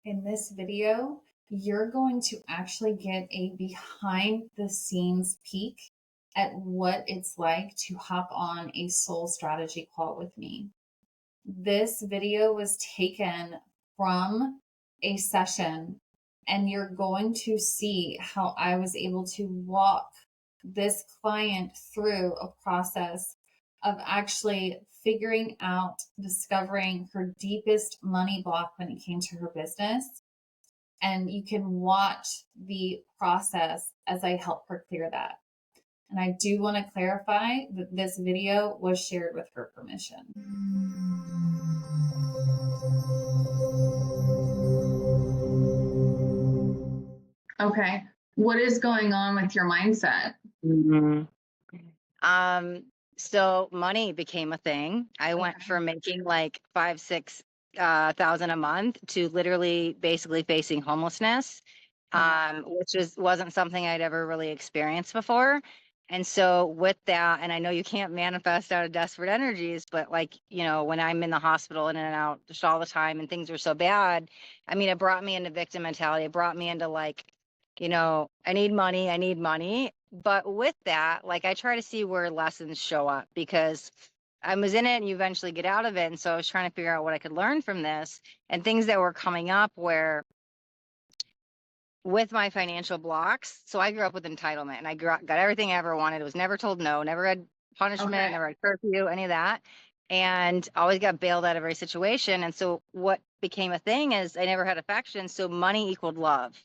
In this video, you're going to actually get a behind the scenes peek at what it's like to hop on a soul strategy call with me. This video was taken from a session, and you're going to see how I was able to walk this client through a process of actually figuring out, discovering her deepest money block when it came to her business. And you can watch the process as I help her clear that. And I do want to clarify that this video was shared with her permission. Okay. What is going on with your mindset? Mhm. So money became a thing. I went Okay. from making like 5, 6 thousand a month to literally basically facing homelessness, which wasn't something I'd ever really experienced before. And so with that, and I know you can't manifest out of desperate energies, but like, when I'm in the hospital in and out just all the time and things were so bad, I mean, it brought me into victim mentality. It brought me into like, I need money, I need money. But with that, like I try to see where lessons show up because I was in it and you eventually get out of it. And so I was trying to figure out what I could learn from this and things that were coming up where with my financial blocks. So I grew up with entitlement and I got everything I ever wanted. Was never told no, never had punishment, Okay. never had curfew, any of that. And always got bailed out of every situation. And so what became a thing is I never had affection. So money equaled love.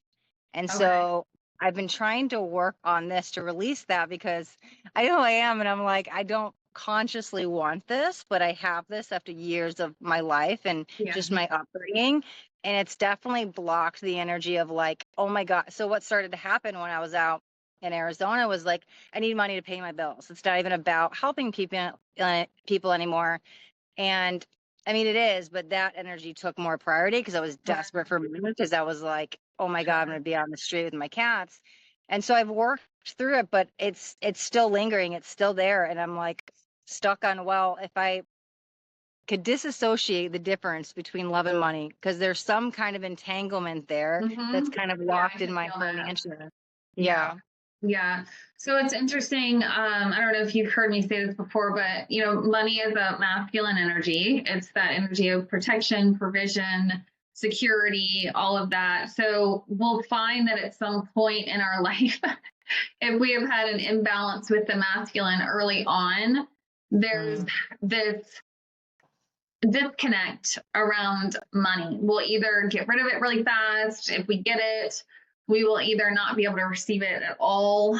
And Okay. so I've been trying to work on this to release that because I know I am. And I'm like, I don't consciously want this, but I have this after years of my life and Yeah. just my upbringing. And it's definitely blocked the energy of like, oh my God. So what started to happen when I was out in Arizona was like, I need money to pay my bills. It's not even about helping people anymore. And I mean, it is, but that energy took more priority because I was desperate for money because I was like, oh my God, I'm going to be on the street with my cats. And so I've worked through it, but it's still lingering. It's still there. And I'm like stuck on, well, if I could disassociate the difference between love and money, because there's some kind of entanglement there that's kind of locked in my financial. Yeah. Yeah. So it's interesting. I don't know if you've heard me say this before, but money is a masculine energy. It's that energy of protection, provision, security, all of that. So we'll find that at some point in our life, if we have had an imbalance with the masculine early on, there's this disconnect around money. We'll either get rid of it really fast. If we get it, we will either not be able to receive it at all,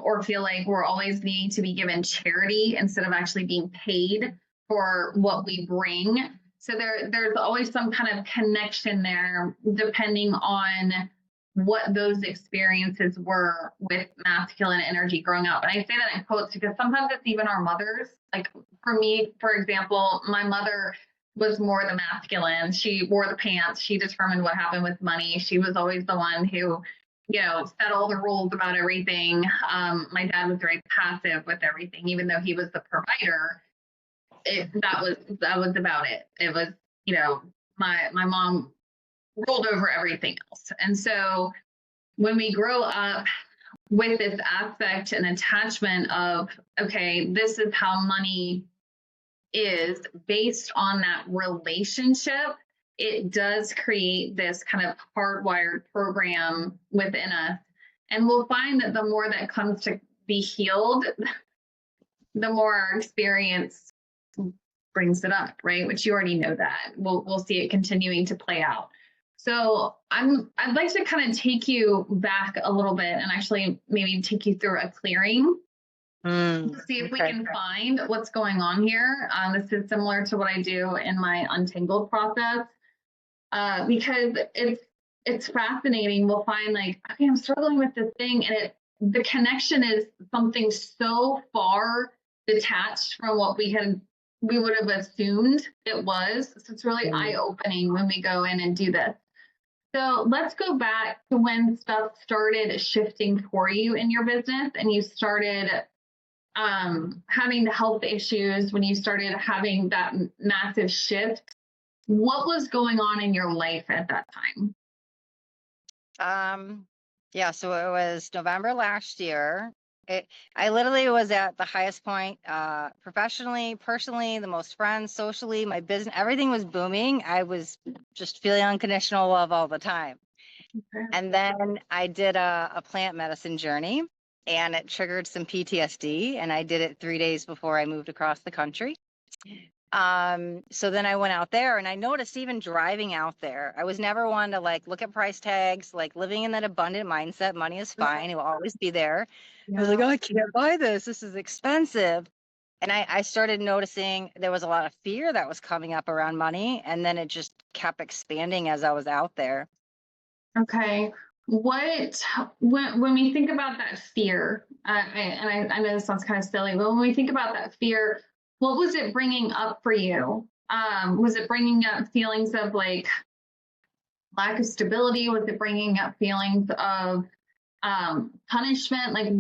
or feel like we're always needing to be given charity instead of actually being paid for what we bring. So there's always some kind of connection there, depending on what those experiences were with masculine energy growing up. And I say that in quotes because sometimes it's even our mothers. Like for me, for example, my mother was more the masculine. She wore the pants. She determined what happened with money. She was always the one who, set all the rules about everything. My dad was very passive with everything, even though he was the provider. That was about it. It was, my mom rolled over everything else. And so when we grow up with this aspect and attachment of, okay, this is how money is based on that relationship, it does create this kind of hardwired program within us. And we'll find that the more that comes to be healed, the more our experience brings it up, right? Which you already know that. We'll see it continuing to play out. So I'd like to kind of take you back a little bit and actually maybe take you through a clearing to see if we can find what's going on here. This is similar to what I do in my Untangled process, because it's fascinating. We'll find like, okay, I'm struggling with this thing, and the connection is something so far detached from what we would have assumed it was. So it's really eye-opening when we go in and do this. So let's go back to when stuff started shifting for you in your business and you started having the health issues, when you started having that massive shift What was going on in your life at that time? Yeah, so it was November last year. It, I literally was at the highest point, professionally, personally, the most friends, socially, my business, everything was booming. I was just feeling unconditional love all the time. Okay. And then I did a plant medicine journey and it triggered some PTSD. And I did it 3 days before I moved across the country. So then I went out there and I noticed even driving out there, I was never one to like look at price tags, like living in that abundant mindset. Money is fine, it will always be there. I was like, Yeah. oh, I can't buy this. This is expensive. And I started noticing there was a lot of fear that was coming up around money. And then it just kept expanding as I was out there. Okay. What when we think about that fear, I know this sounds kind of silly, but when we think about that fear, what was it bringing up for you? Was it bringing up feelings of like lack of stability? Was it bringing up feelings of punishment? Like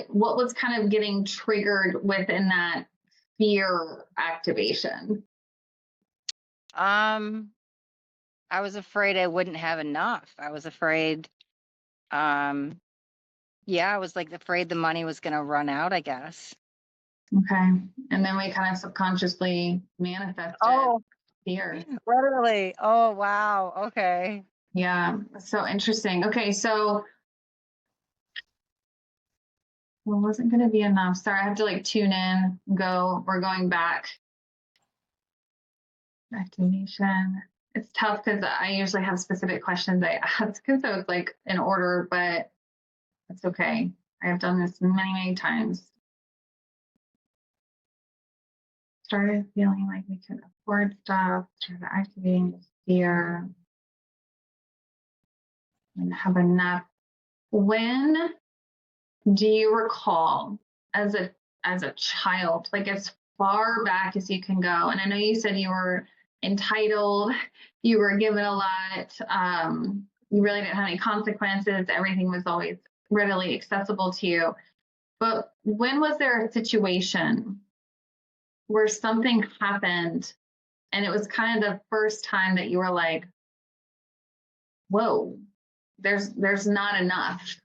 what was kind of getting triggered within that fear activation? Um, I was afraid I wouldn't have enough. I was afraid, um, yeah, I was like afraid the money was going to run out, I guess. Okay. And then we kind of subconsciously manifested Oh, fear. literally. Oh, wow. Okay. Yeah, so interesting. Okay, so well, wasn't going to be enough. Sorry, I have to like tune in, go. We're going back. Activation. It's tough because I usually have specific questions I ask, so it's like in order, but it's okay. I have done this many, many times. Started feeling like we could afford stuff, started activating this fear and have enough. When do you recall as a child, like as far back as you can go? And I know you said you were entitled, you were given a lot, you really didn't have any consequences, everything was always readily accessible to you. But when was there a situation where something happened and it was kind of the first time that you were like, whoa, there's not enough?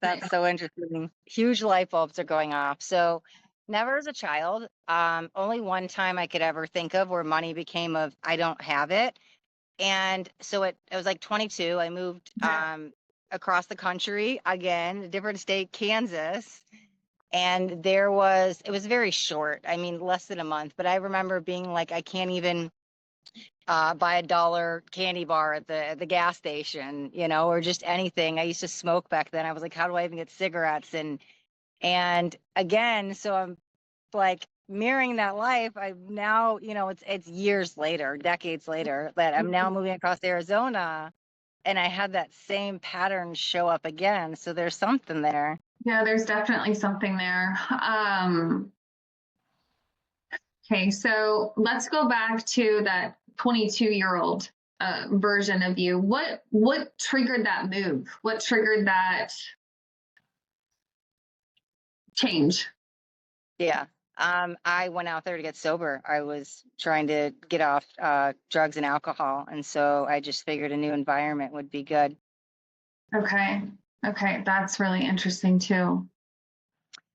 That's so interesting. Huge light bulbs are going off. So, never as a child. Only one time I could ever think of where money became of I don't have it. And so it was like 22. I moved across the country again, a different state, Kansas. And it was very short. I mean, less than a month. But I remember being like, I can't even buy $1 candy bar at the gas station, or just anything. I used to smoke back then. I was like, how do I even get cigarettes? And again, so I'm like mirroring that life. I've now, it's years later, decades later, that I'm now moving across Arizona, and I had that same pattern show up again. So there's something there. Yeah, there's definitely something there. Okay, so let's go back to that 22-year-old version of you. What triggered that move? What triggered that change? Yeah. I went out there to get sober. I was trying to get off drugs and alcohol. And so I just figured a new environment would be good. Okay, okay, that's really interesting too.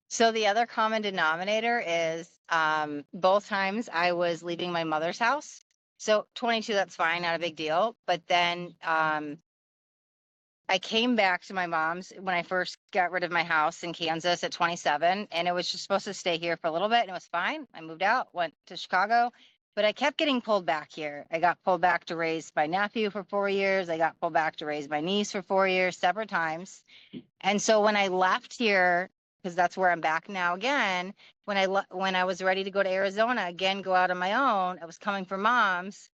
So the other common denominator is both times I was leaving my mother's house. So 22, that's fine, not a big deal. But then I came back to my mom's when I first got rid of my house in Kansas at 27, and it was just supposed to stay here for a little bit, and it was fine. I moved out, went to Chicago, but I kept getting pulled back here. I got pulled back to raise my nephew for 4 years. I got pulled back to raise my niece for 4 years, several times. And so when I left here, because that's where I'm back now again, when I was ready to go to Arizona again, go out on my own, I was coming for mom's,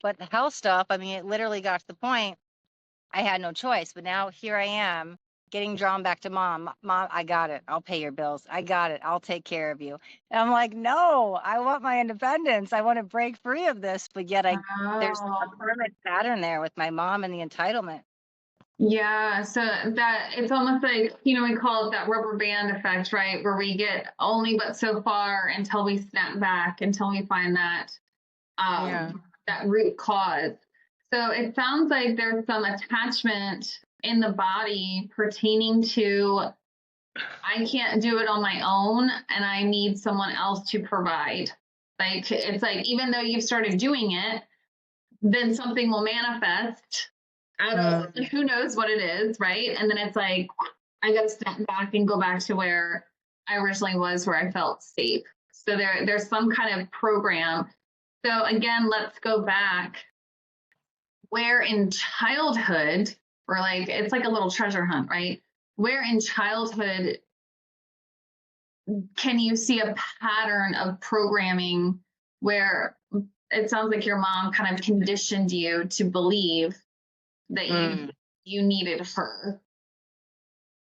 but the health stuff, I mean, it literally got to the point I had no choice. But now here I am getting drawn back to mom. Mom, I got it. I'll pay your bills. I got it. I'll take care of you. And I'm like, no, I want my independence. I want to break free of this. But yet there's a Oh, permanent pattern there with my mom and the entitlement. yeah. So that it's almost like, we call it that rubber band effect, right? Where we get only but so far until we snap back, until we find that Yeah. that root cause. So it sounds like there's some attachment in the body pertaining to I can't do it on my own and I need someone else to provide. Like it's like even though you've started doing it, then something will manifest out of who knows what it is, right? And then it's like I got to step back and go back to where I originally was, where I felt safe. So there's some kind of program. So again, let's go back. Where in childhood, or like it's like a little treasure hunt, right? Where in childhood can you see a pattern of programming where it sounds like your mom kind of conditioned you to believe that you needed her?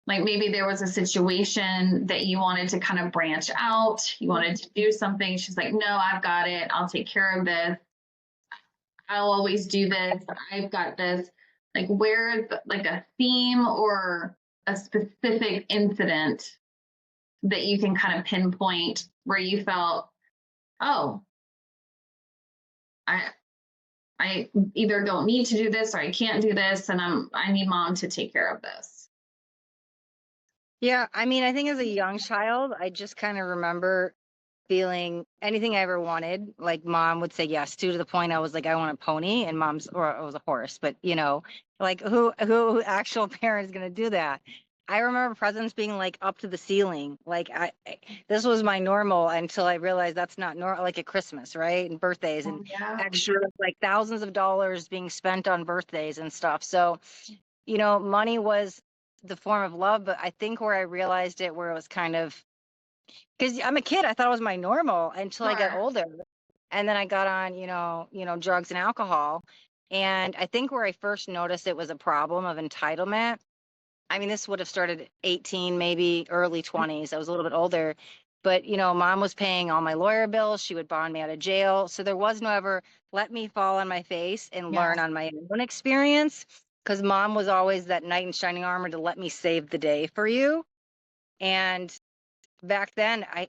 Like maybe there was a situation that you wanted to kind of branch out, you wanted to do something. She's like, no, I've got it. I'll take care of this. I'll always do this. I've got this. Like where's like a theme or a specific incident that you can kind of pinpoint where you felt, oh, I either don't need to do this or I can't do this and I need mom to take care of this. Yeah, I mean, I think as a young child, I just kind of remember feeling anything I ever wanted, like mom would say yes to the point I was like, I want a pony, and mom's, or it was a horse, but like who actual parent is gonna do that? I remember presents being like up to the ceiling. Like this was my normal until I realized that's not normal, like at Christmas, right? And birthdays and Yeah. extra like thousands of dollars being spent on birthdays and stuff. So, money was the form of love, but I think where I realized it, where it was kind of, because I'm a kid, I thought it was my normal until I got older, and then I got on, drugs and alcohol, and I think where I first noticed it was a problem of entitlement. I mean, this would have started 18, maybe early 20s. I was a little bit older, but mom was paying all my lawyer bills. She would bond me out of jail, so there was no ever let me fall on my face and learn on my own experience. Because mom was always that knight in shining armor to let me save the day for you. And back then, I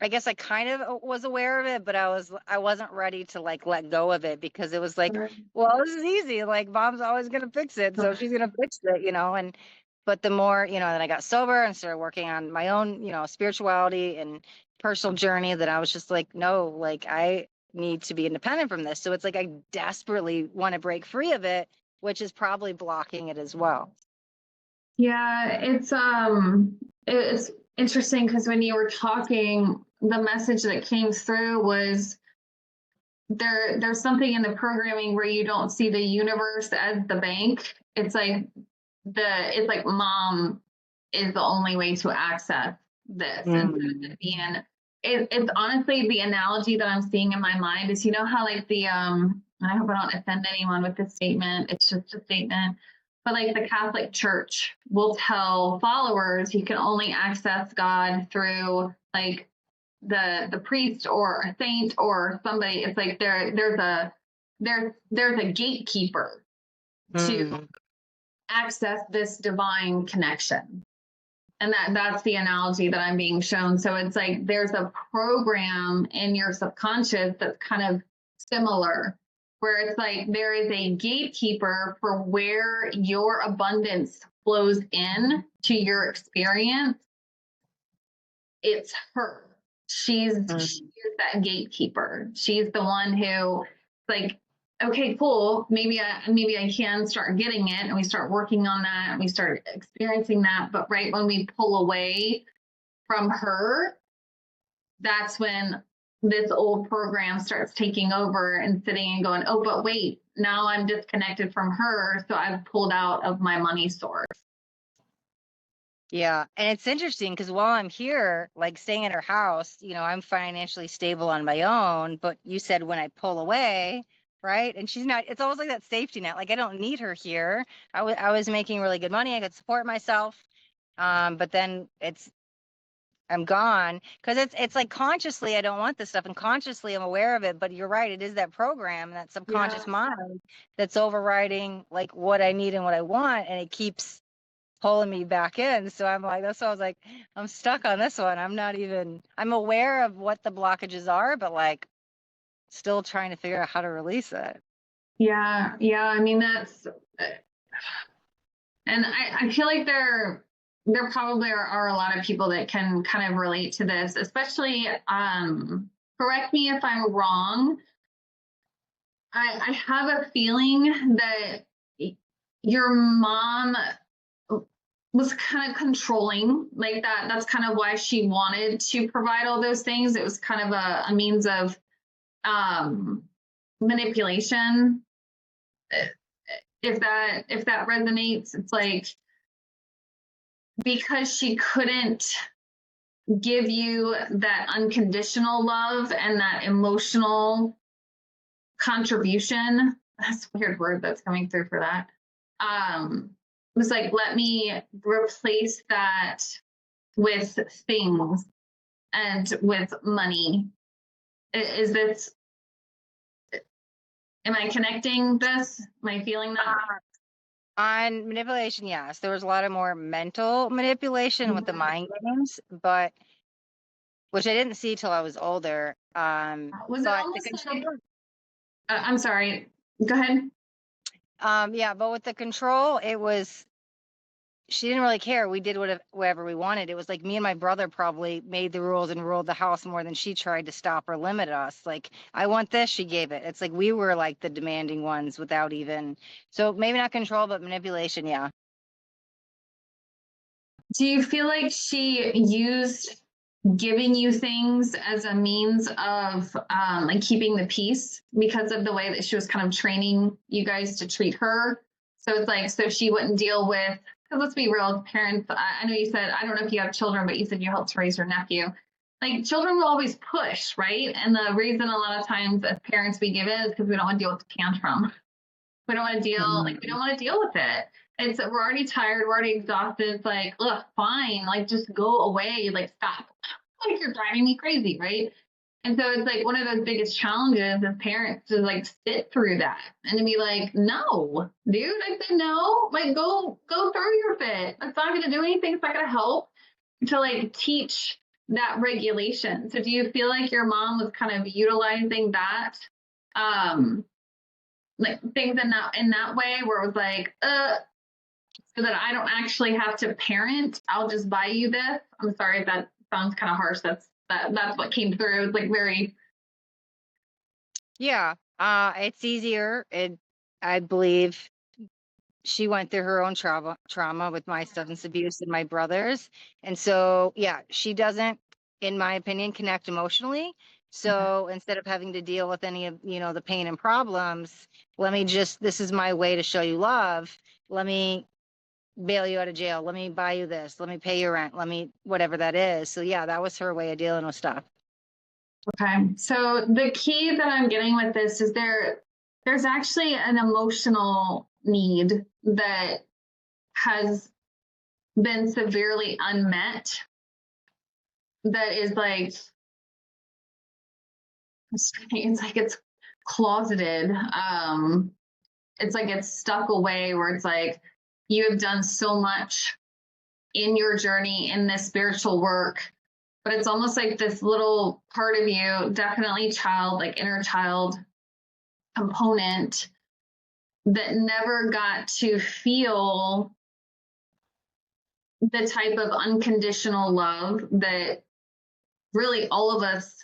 guess I kind of was aware of it, but I wasn't ready to like let go of it, because it was like, well, this is easy. Like mom's always gonna fix it, so she's gonna fix it, And but the more, then I got sober and started working on my own, spirituality and personal journey, that I was just like, no, like I need to be independent from this. So it's like I desperately want to break free of it, which is probably blocking it as well. Yeah, it's interesting because when you were talking, the message that came through was there's something in the programming where you don't see the universe as the bank. It's like mom is the only way to access this. And it's honestly the analogy that I'm seeing in my mind is, how like I hope I don't offend anyone with this statement. It's just a statement. But like the Catholic Church will tell followers you can only access God through like the priest or a saint or somebody. It's like there's a gatekeeper to access this divine connection. And that's the analogy that I'm being shown. So it's like there's a program in your subconscious that's kind of similar, where it's like there is a gatekeeper for where your abundance flows in to your experience. It's her. She's that gatekeeper. She's the one who, like, okay, cool. Maybe I can start getting it, and we start working on that, and we start experiencing that. But right when we pull away from her, that's when this old program starts taking over and sitting and going, oh, but wait, now I'm disconnected from her, so I've pulled out of my money source. Yeah. And it's interesting because while I'm here, like staying in her house, I'm financially stable on my own. But you said when I pull away, right? And she's not, it's almost like that safety net. Like I don't need her here. I was making really good money. I could support myself. But then I'm gone, because it's like consciously I don't want this stuff, and consciously I'm aware of it. But you're right, it is that program, that subconscious mind that's overriding like what I need and what I want, and it keeps pulling me back in. So I'm like, that's why I was like, I'm stuck on this one. I'm aware of what the blockages are, but like still trying to figure out how to release it. Yeah. I mean, that's, and I feel like there probably are a lot of people that can kind of relate to this, especially, correct me if I'm wrong. I have a feeling that your mom was kind of controlling like that. That's kind of why she wanted to provide all those things. It was kind of a means of manipulation. If that resonates, it's like because she couldn't give you that unconditional love and that emotional contribution. That's a weird word that's coming through for that. It was like, let me replace that with things and with money. Is this, am I connecting this? Am I feeling that? On manipulation, yes. There was a lot of more mental manipulation with the mind games, but which I didn't see till I was older. Was it But the almost like, control, I'm sorry, go ahead. yeah, but with the control, it was she didn't really care. We did whatever we wanted. It was like me and my brother probably made the rules and ruled the house more than she tried to stop or limit us. Like, I want this, she gave it. It's like we were like the demanding ones without even, so maybe not control, but manipulation, yeah. Do you feel like she used giving you things as a means of like keeping the peace because of the way that she was kind of training you guys to treat her? So it's like, so she wouldn't deal with, because let's be real, parents, I know you said, I don't know if you have children, but you said you helped raise your nephew. Like children will always push, right? And the reason a lot of times as parents we give it is because we don't want to deal with the tantrum. We don't want to deal, like we don't want to deal with it. It's we're already tired, we're already exhausted. It's like, look, fine, like just go away, like stop. Like you're driving me crazy, right? And so it's like one of those biggest challenges as parents to like sit through that and to be like, no, dude, I said no. Like go through your fit. That's not gonna do anything, it's not gonna help to like teach that regulation. So do you feel like your mom was kind of utilizing that? Like things in that way where it was like, so that I don't actually have to parent, I'll just buy you this. I'm sorry if that sounds kind of harsh. That's what came through. It's like very, Yeah, it's easier. I believe she went through her own trauma with my substance abuse and my brother's. And so, yeah, she doesn't, in my opinion, connect emotionally. So instead of having to deal with any of, the pain and problems, this is my way to show you love. Let me bail you out of jail. Let me buy you this. Let me pay your rent. Let me, whatever that is. So yeah, that was her way of dealing with stuff. okay. So the key that I'm getting with this is there's actually an emotional need that has been severely unmet that is like, it's like it's closeted. It's like it's stuck away where it's like you have done so much in your journey in this spiritual work, but it's almost like this little part of you, definitely child, like inner child component that never got to feel the type of unconditional love that really all of us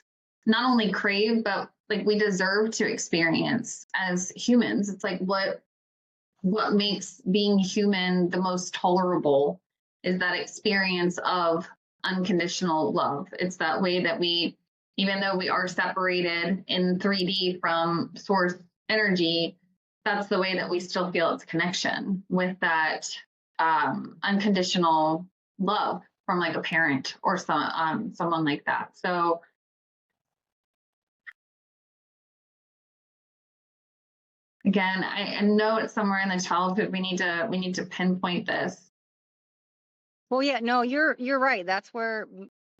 not only crave, but like we deserve to experience as humans. It's like what makes being human the most tolerable is that experience of unconditional love. It's that way that we, even though we are separated in 3D from source energy, that's the way that we still feel its connection with that unconditional love from like a parent or someone like that. So again, I know it's somewhere in the childhood we need to pinpoint this. Well, yeah, no, you're right. That's where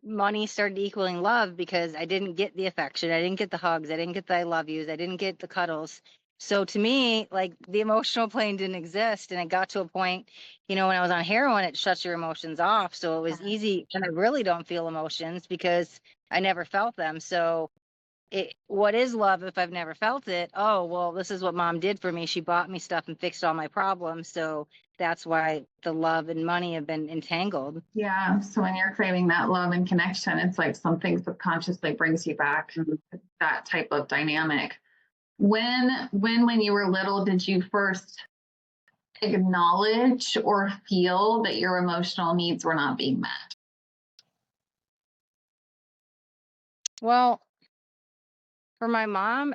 money started equaling love because I didn't get the affection, I didn't get the hugs, I didn't get the I love yous, I didn't get the cuddles. So to me, like the emotional plane didn't exist, and it got to a point, when I was on heroin, it shuts your emotions off. So it was easy, and I really don't feel emotions because I never felt them. So what is love if I've never felt it? Oh, well, this is what mom did for me. She bought me stuff and fixed all my problems. So that's why the love and money have been entangled. Yeah. So when you're craving that love and connection, it's like something subconsciously brings you back Mhm. to that type of dynamic. When you were little, did you first acknowledge or feel that your emotional needs were not being met? Well, for my mom,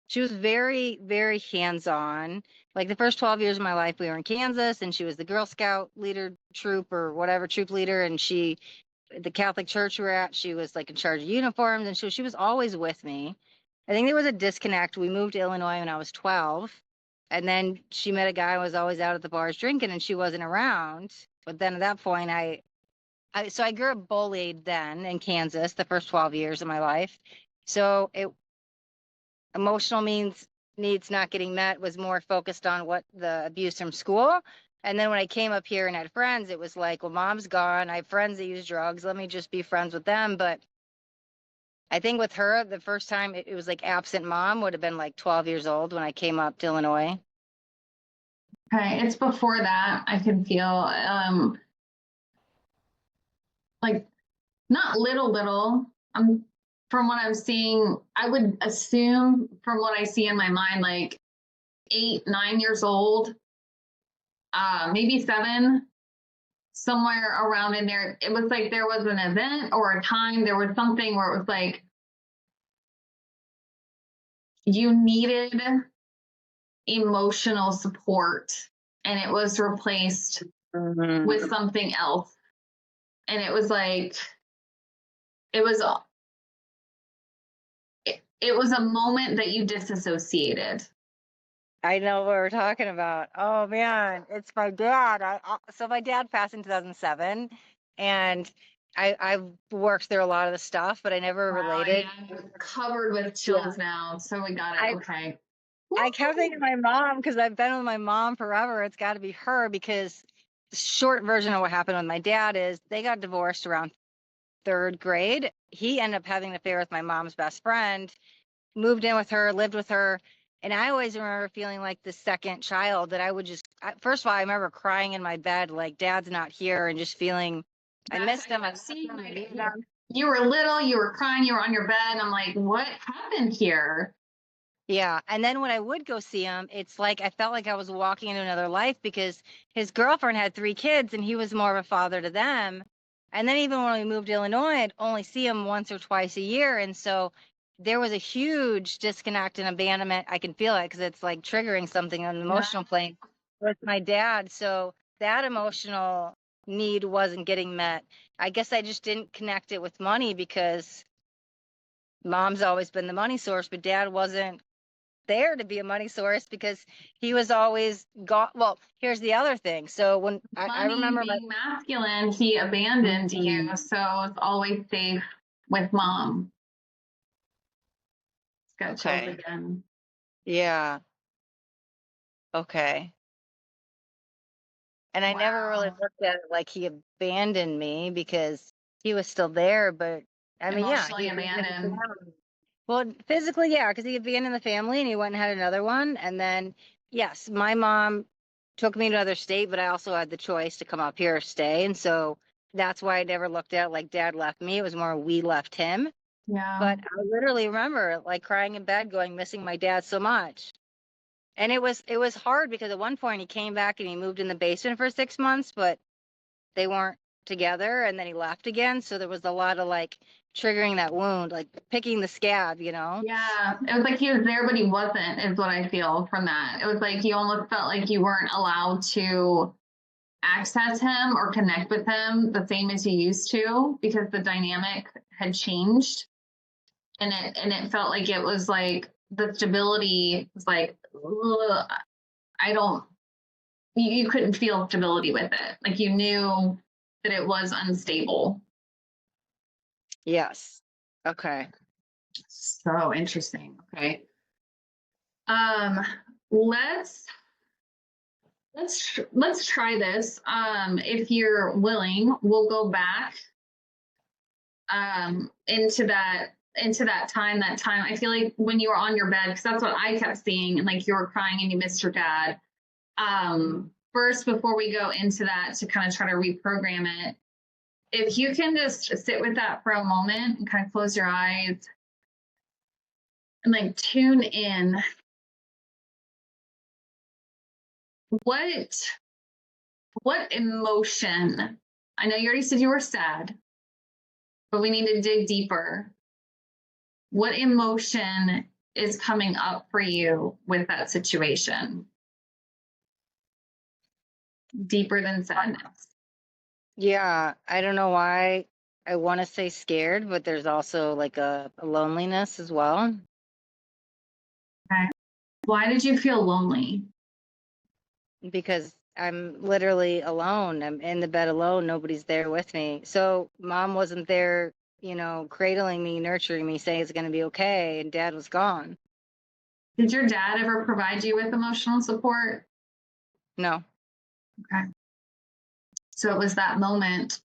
she was very, very hands on. Like the first 12 years of my life, we were in Kansas and she was the Girl Scout leader, troop, or whatever, troop leader. And the Catholic church we were at, she was like in charge of uniforms. And she was always with me. I think there was a disconnect. We moved to Illinois when I was 12. And then she met a guy who was always out at the bars drinking and she wasn't around. But then at that point, so I grew up bullied then in Kansas the first 12 years of my life. So emotional needs not getting met was more focused on what the abuse from school. And then when I came up here and had friends, it was like, well, mom's gone. I have friends that use drugs. Let me just be friends with them. But I think with her, the first time it was like absent mom would have been like 12 years old when I came up to Illinois. Okay, it's before that. I can feel like not little. From what I'm seeing, I would assume from what I see in my mind, like 8, 9 years old, maybe 7, somewhere around in there. It was like there was an event or a time, there was something where it was like you needed emotional support and it was replaced with something else. And it was like, it was it was a moment that you disassociated. I know what we're talking about. Oh man, it's my dad. So my dad passed in 2007, and I've worked through a lot of the stuff, but I never Wow, related. yeah, covered with Yeah. chills now. So we got it. I Okay. I kept thinking of my mom because I've been with my mom forever. It's got to be her because the short version of what happened with my dad is they got divorced around third grade. He ended up having an affair with my mom's best friend, moved in with her, lived with her. And I always remember feeling like the second child that I would first of all, I remember crying in my bed, like dad's not here and just feeling I That's missed how him. you see my dad. You were little, you were crying, you were on your bed. I'm like, what happened here? Yeah. And then when I would go see him, it's like I felt like I was walking into another life because his girlfriend had 3 kids and he was more of a father to them. And then even when we moved to Illinois, I'd only see him once or twice a year. And so there was a huge disconnect and abandonment. I can feel it because it's like triggering something on an emotional plane with my dad. So that emotional need wasn't getting met. I guess I just didn't connect it with money because mom's always been the money source, but dad wasn't there to be a money source because he was always got. Well, here's the other thing. So when I Money remember being masculine, he abandoned you. So it's always safe with mom. It's got chills okay, again. yeah, okay. And I never really Wow. looked at it like he abandoned me because he was still there. But I mean, yeah, he Emotionally abandoned the abandoned. family. Well, physically, yeah, because he abandoned the family and he went and had another one. And then, yes, my mom took me to another state, but I also had the choice to come up here or stay. And so that's why I never looked at it like dad left me. It was more we left him. Yeah. But I literally remember like crying in bed, going, missing my dad so much. And it was hard because at one point he came back and he moved in the basement for 6 months, but they weren't together and then he left again. So there was a lot of like triggering that wound, like picking the scab, you know? Yeah. It was like he was there, but he wasn't, is what I feel from that. It was like you almost felt like you weren't allowed to access him or connect with him the same as you used to because the dynamic had changed. And it felt like it was like the stability was like, ugh, I don't, you couldn't feel stability with it. Like you knew that it was unstable. Yes. Okay. So interesting. Okay. Um, let's let's try this. If you're willing, we'll go back into that time. I feel like when you were on your bed, because that's what I kept seeing, and like you were crying and you missed your dad. First, before we go into that, to kind of try to reprogram it, if you can just sit with that for a moment and kind of close your eyes and like tune in, what what emotion, I know you already said you were sad, but we need to dig deeper. What emotion is coming up for you with that situation? Deeper than sadness. Yeah, I don't know why I want to say scared, but there's also like a loneliness as well. Okay. Why did you feel lonely? Because I'm literally alone. I'm in the bed alone. Nobody's there with me. So mom wasn't there, cradling me, nurturing me, saying it's going to be okay. And dad was gone. Did your dad ever provide you with emotional support? No. Okay. So it was that moment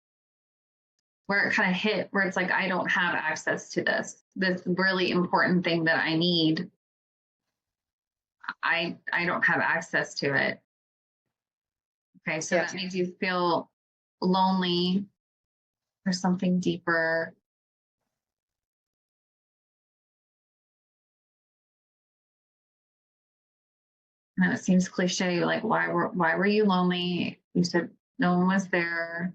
where it kind of hit, where it's like, I don't have access to this really important thing that I need. I don't have access to it. Okay, so Yes. that made you feel lonely or something deeper. And it seems cliche, like why were you lonely? You said no one was there.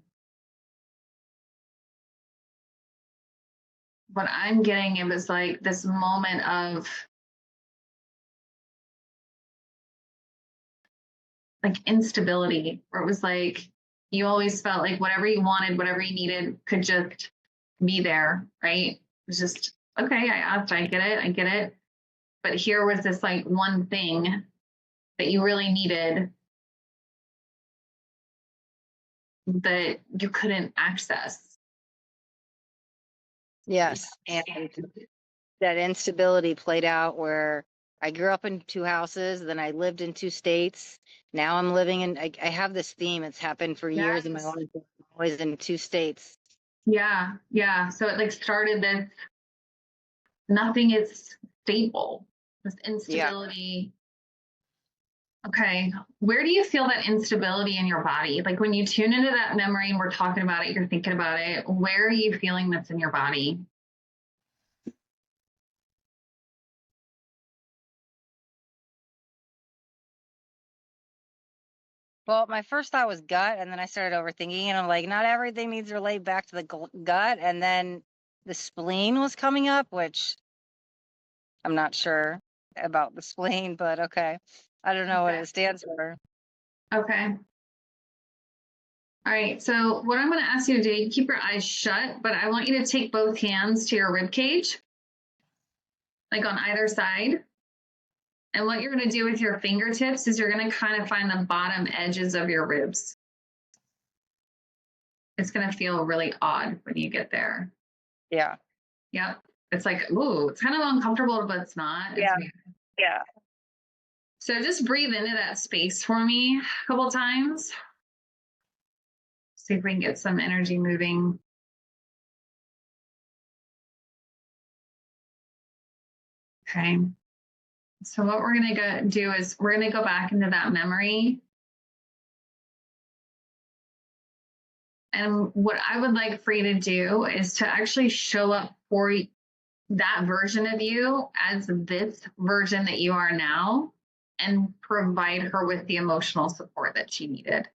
What I'm getting, it was like this moment of like instability, where it was like you always felt like whatever you wanted, whatever you needed could just be there, right? It was just, okay, I asked, I get it. But here was this like one thing that you really needed that you couldn't access. Yes. And that instability played out where I grew up in two houses, then I lived in two states. Now I'm living in, I have this theme. It's happened for years in my Yes. life. I'm always in two states. Yeah, yeah. So it like started this, nothing is stable, this Yeah. instability. Okay. Where do you feel that instability in your body? Like when you tune into that memory and we're talking about it, you're thinking about it, where are you feeling this in your body? Well, my first thought was gut, and then I started overthinking, and I'm like, not everything needs to relate back to the gut. And then the spleen was coming up, which I'm not sure about the spleen, but okay. I don't know what Okay. it stands for. Okay. All right. So what I'm going to ask you to do, keep your eyes shut, but I want you to take both hands to your rib cage, like on either side. And what you're going to do with your fingertips is you're going to kind of find the bottom edges of your ribs. It's going to feel really odd when you get there. Yeah. Yep. It's like, ooh, it's kind of uncomfortable, but it's not. Yeah. Yeah. So just breathe into that space for me a couple times. See if we can get some energy moving. Okay. So what we're going to do is we're going to go back into that memory. And what I would like for you to do is to actually show up for that version of you as this version that you are now and provide her with the emotional support that she needed.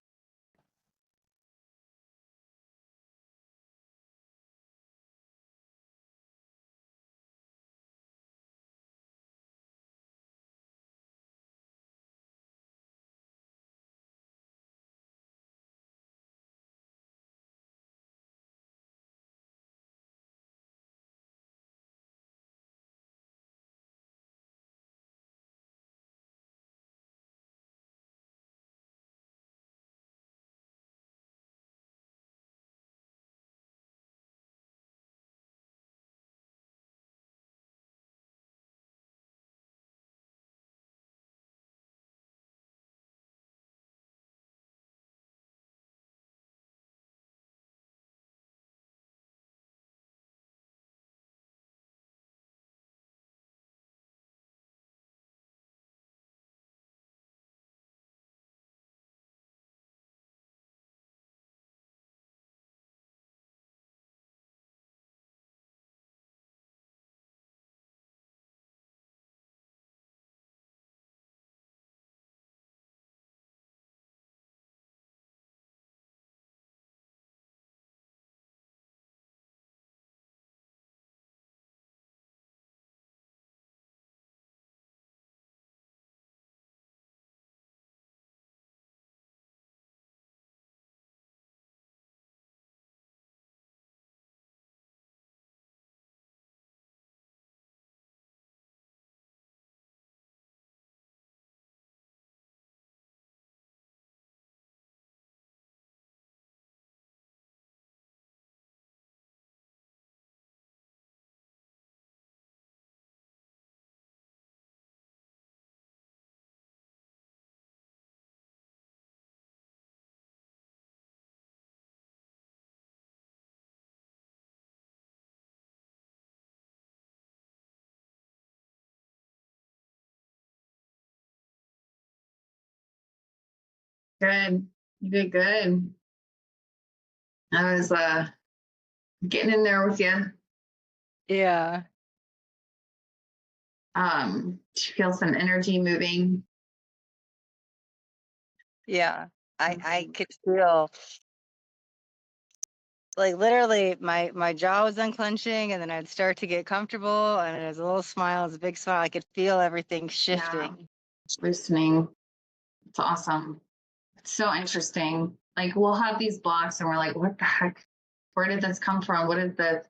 Good. You did good. I was getting in there with you. Yeah. Feel some energy moving. Yeah. I could feel like literally my jaw was unclenching and then I'd start to get comfortable and it was a little smile, it was a big smile. I could feel everything Yeah. shifting. Loosening. It's awesome. It's so interesting. Like we'll have these blocks and we're like, what the heck? Where did this come from? What is this?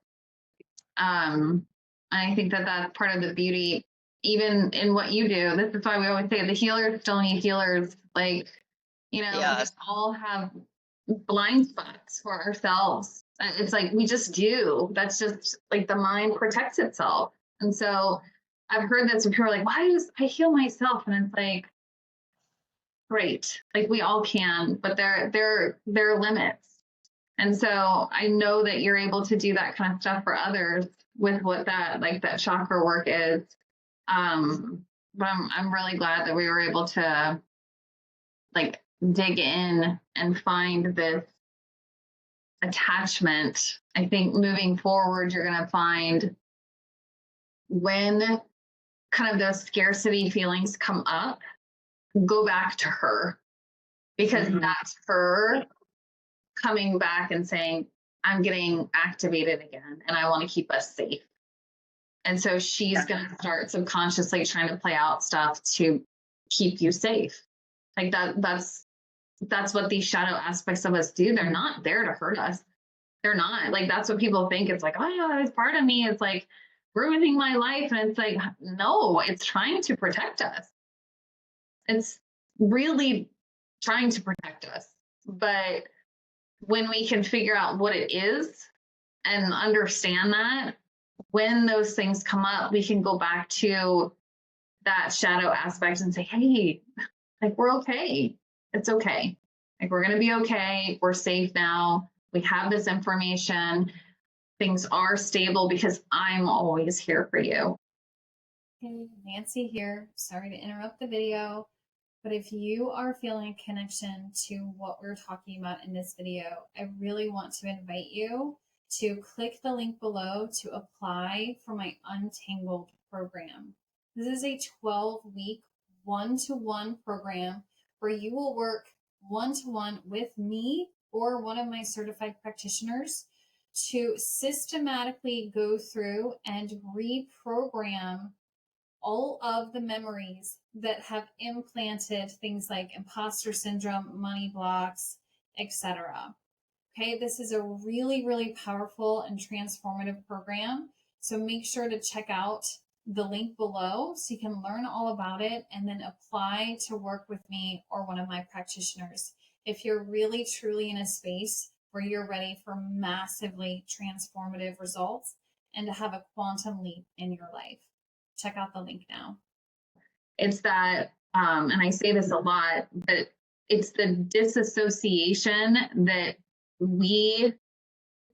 And I think that that's part of the beauty, even in what you do. This is why we always say the healers still need healers. Like, we Yes. all have blind spots for ourselves. It's like we just do. That's just like the mind protects itself. And so I've heard this when people are like, why does I heal myself? And it's like, great. Like we all can, but there are limits. And so I know that you're able to do that kind of stuff for others with what that chakra work is. But I'm really glad that we were able to like dig in and find this attachment. I think moving forward, you're going to find when kind of those scarcity feelings come up, go back to her because that's her coming back and saying, I'm getting activated again and I want to keep us safe. And so she's going to start subconsciously trying to play out stuff to keep you safe. Like that's what these shadow aspects of us do. They're not there to hurt us. They're not. Like that's what people think. It's like, oh yeah, it's part of me. It's like ruining my life. And it's like, no, it's trying to protect us. It's really trying to protect us. But when we can figure out what it is and understand that, when those things come up, we can go back to that shadow aspect and say, hey, like we're okay. It's okay. Like we're going to be okay. We're safe now. We have this information. Things are stable because I'm always here for you. Hey, Nancy here. Sorry to interrupt the video, but if you are feeling a connection to what we're talking about in this video, I really want to invite you to click the link below to apply for my Untangled program. This is a 12-week one-to-one program where you will work one-to-one with me or one of my certified practitioners to systematically go through and reprogram all of the memories that have implanted things like imposter syndrome, money blocks, etc. Okay, this is a really, really powerful and transformative program. So make sure to check out the link below so you can learn all about it and then apply to work with me or one of my practitioners. If you're really, truly in a space where you're ready for massively transformative results and to have a quantum leap in your life, check out the link now. It's that, and I say this a lot, but it's the disassociation that we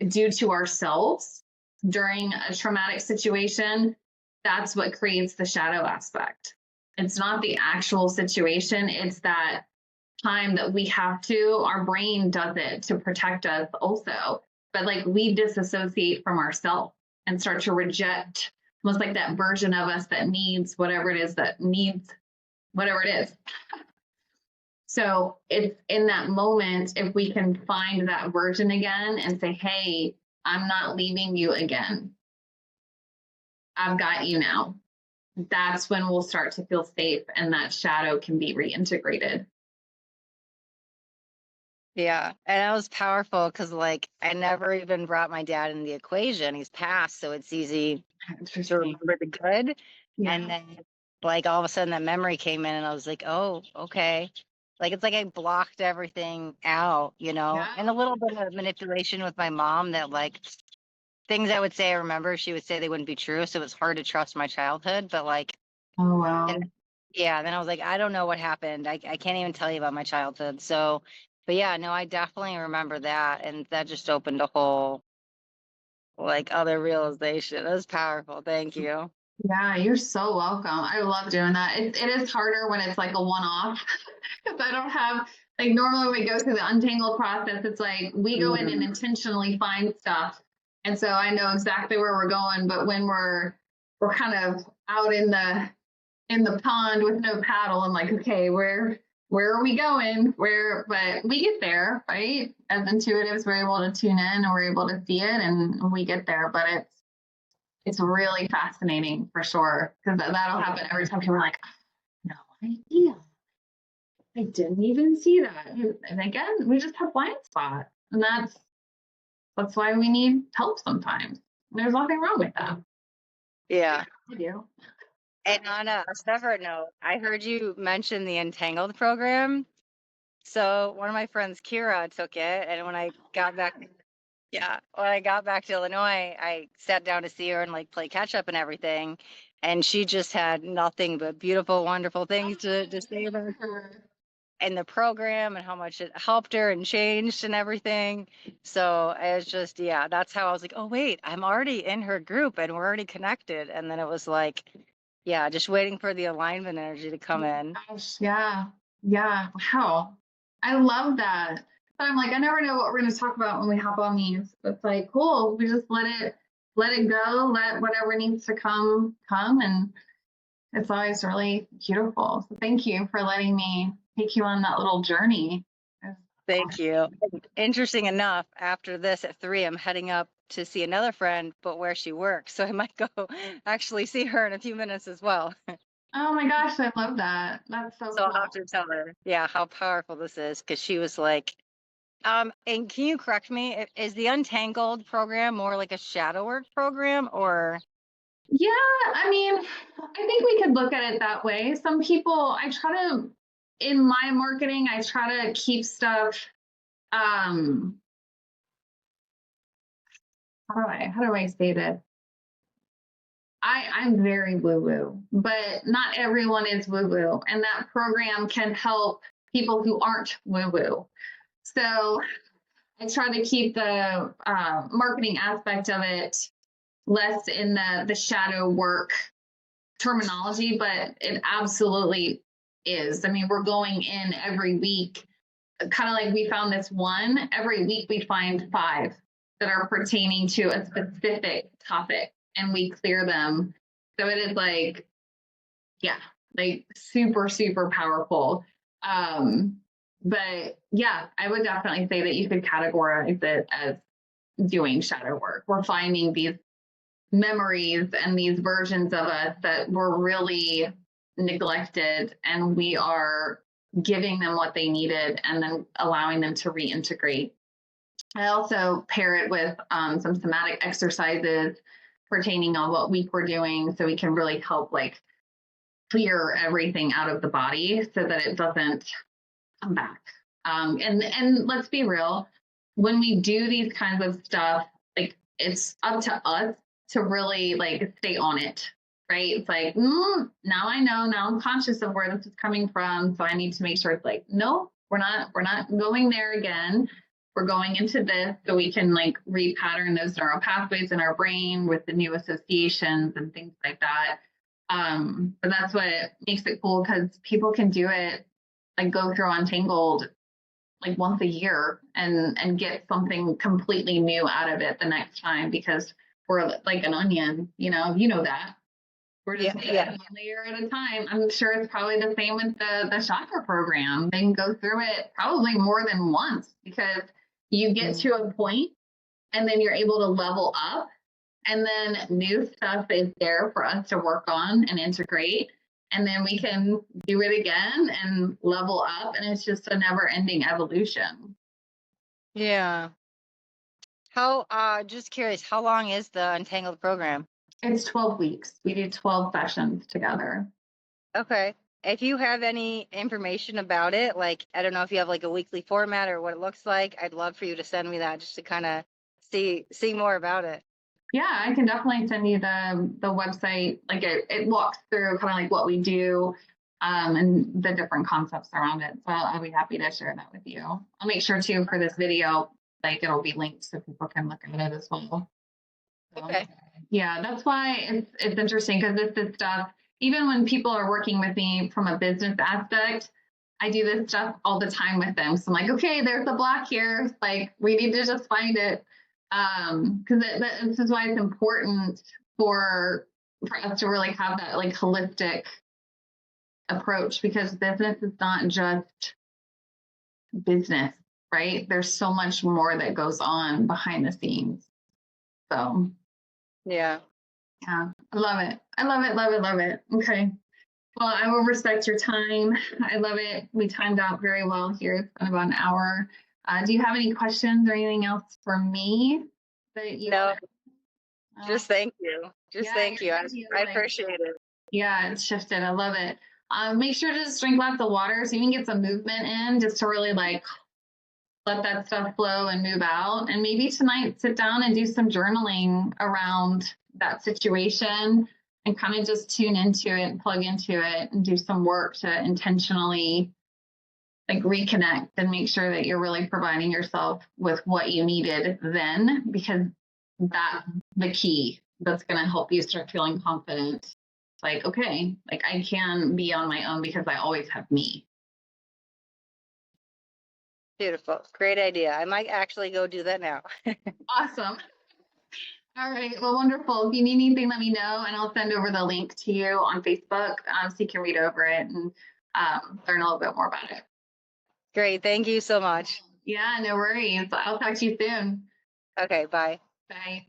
do to ourselves during a traumatic situation. That's what creates the shadow aspect. It's not the actual situation. It's that time that we have to, our brain does it to protect us also. But like we disassociate from ourselves and start to reject almost like that version of us that needs whatever it is that needs whatever it is. So it's in that moment, if we can find that version again and say, hey, I'm not leaving you again. I've got you now. That's when we'll start to feel safe and that shadow can be reintegrated. Yeah. And that was powerful because like I never even brought my dad in the equation. He's passed, so it's easy to remember the good. Yeah. And then like all of a sudden that memory came in and I was like, oh, okay. Like it's like I blocked everything out, Yeah. and a little bit of manipulation with my mom that like things I would say I remember, she would say they wouldn't be true. So it was hard to trust my childhood. But like, Oh, wow. and yeah, then I was like, I don't know what happened. I can't even tell you about my childhood. So, but yeah, no, I definitely remember that. And that just opened a whole like other realization. It was powerful. Thank you. Yeah, you're so welcome. I love doing that. It is harder when it's like a one-off because I don't have like normally when we go through the untangled process, it's like we go in and intentionally find stuff. And so I know exactly where we're going, but when we're kind of out in the pond with no paddle, I'm like, okay, where are we going? But we get there, right? As intuitives, we're able to tune in and we're able to see it and we get there. But it's really fascinating for sure. Because that'll happen every time people are like, no idea. I didn't even see that. And again, we just have blind spot. And that's why we need help sometimes. There's nothing wrong with that. Yeah. I do. And on a separate note, I heard you mention the Untangled program. So one of my friends, Kira, took it, and when I got back to Illinois, I sat down to see her and like play catch up and everything. And she just had nothing but beautiful, wonderful things to say about her and the program and how much it helped her and changed and everything. So it was just, yeah, that's how I was like, oh, wait, I'm already in her group and we're already connected. And then it was like, yeah, just waiting for the alignment energy to come in. Gosh, yeah. Wow. I love that. But I'm like, I never know what we're going to talk about when we hop on these. It's like, cool. We just let it go, let whatever needs to come. And it's always really beautiful. So thank you for letting me take you on that little journey. Thank you. Interesting enough, after this at 3, I'm heading up to see another friend, but where she works. So I might go actually see her in a few minutes as well. Oh my gosh, I love that. That's so So cool. I'll have to tell her, yeah, how powerful this is, because she was like, and can you correct me? Is the Untangled program more like a shadow work program or? Yeah, I mean, I think we could look at it that way. Some people, in my marketing, I try to keep stuff, how do I say this? I'm very woo-woo, but not everyone is woo-woo. And that program can help people who aren't woo-woo. So I try to keep the marketing aspect of it less in the shadow work terminology, but it absolutely is. I mean, we're going in every week, kind of like we found this one. Every week we find 5 that are pertaining to a specific topic and we clear them. So it is like, yeah, like super, super powerful. But yeah, I would definitely say that you could categorize it as doing shadow work. We're finding these memories and these versions of us that were really neglected, and we are giving them what they needed and then allowing them to reintegrate. I also pair it with some somatic exercises pertaining on what week we're doing, so we can really help like clear everything out of the body so that it doesn't come back. And let's be real, when we do these kinds of stuff, like it's up to us to really like stay on it, right? It's like, now I know, now I'm conscious of where this is coming from. So I need to make sure it's like, no, we're not going there again. We're going into this so we can like repattern those neural pathways in our brain with the new associations and things like that. But that's what makes it cool, because people can do it, like go through Untangled like once a year and get something completely new out of it the next time, because we're like an onion, you know that. We're just one layer at a time. I'm sure it's probably the same with the chakra program. They can go through it probably more than once, because you get to a point and then you're able to level up, and then new stuff is there for us to work on and integrate. And then we can do it again and level up. And it's just a never ending evolution. Yeah. How, just curious, how long is the Untangled program? It's 12 weeks. We do 12 sessions together. Okay. If you have any information about it, like, I don't know if you have like a weekly format or what it looks like, I'd love for you to send me that just to kind of see more about it. Yeah, I can definitely send you the website. Like it walks through kind of like what we do, and the different concepts around it. So I'll be happy to share that with you. I'll make sure too for this video, like it'll be linked so people can look at it as well. So, Okay. yeah, that's why it's interesting, because this is stuff, even when people are working with me from a business aspect, I do this stuff all the time with them. So I'm like, okay, there's a block here. Like, we need to just find it. Because this is why it's important for us to really have that like holistic approach, because business is not just business, right? There's so much more that goes on behind the scenes. So Yeah. yeah, I love it. I love it, love it, love it. Okay. Well, I will respect your time. I love it. We timed out very well here. It's been about an hour. Do you have any questions or anything else for me that you No, want? just thank you. Just Yeah, thank you. thank you. I Like, appreciate it. yeah, it's shifted. I love it. Make sure to just drink lots of water so you can get some movement in, just to really like let that stuff flow and move out. And maybe tonight sit down and do some journaling around that situation and kind of just tune into it and plug into it and do some work to intentionally like reconnect and make sure that you're really providing yourself with what you needed then, because that's the key that's going to help you start feeling confident. Like, okay, like I can be on my own because I always have me. Beautiful. Great idea. I might actually go do that now. Awesome. All right. Well, wonderful. If you need anything, let me know, and I'll send over the link to you on Facebook so you can read over it and learn a little bit more about it. Great. Thank you so much. Yeah, no worries. I'll talk to you soon. Okay. Bye. Bye.